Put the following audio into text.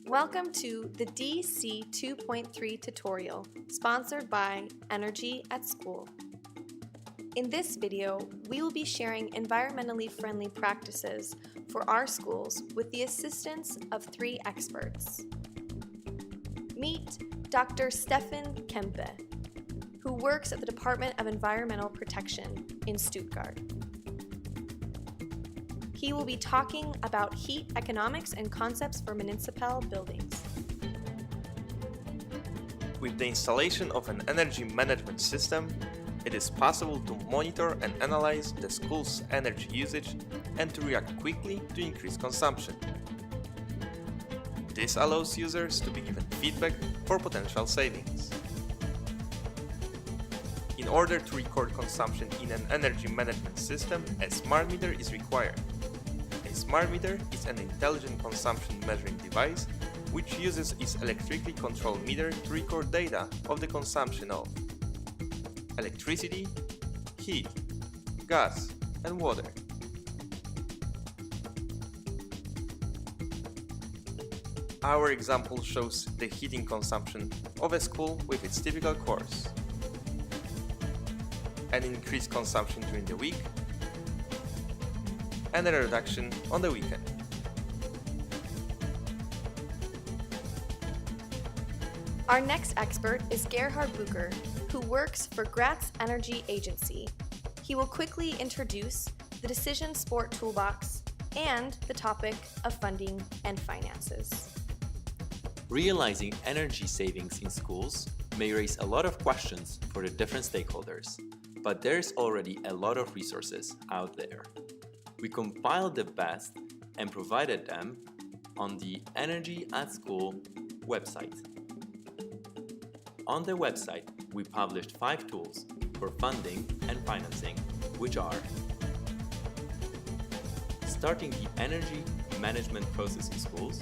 Welcome to the DC 2.3 tutorial, sponsored by Energy at School. In this video, we will be sharing environmentally friendly practices for our schools with the assistance of 3 experts. Meet Dr. Stefan Kempe, who works at the Department of Environmental Protection in Stuttgart. He will be talking about heat economics and concepts for municipal buildings. With the installation of an energy management system, it is possible to monitor and analyze the school's energy usage and to react quickly to increase consumption. This allows users to be given feedback for potential savings. In order to record consumption in an energy management system, a smart meter is required. A smart meter is an intelligent consumption measuring device which uses its electrically controlled meter to record data of the consumption of electricity, heat, gas, and water. Our example shows the heating consumption of a school with its typical course. An increased consumption during the week, and a reduction on the weekend. Our next expert is Gerhard Bucher, who works for Graz Energy Agency. He will quickly introduce the Decision Sport Toolbox and the topic of funding and finances. Realizing energy savings in schools may raise a lot of questions for the different stakeholders, but there's already a lot of resources out there. We compiled the best and provided them on the Energy at School website. On the website, we published 5 tools for funding and financing, which are starting the energy management process in schools,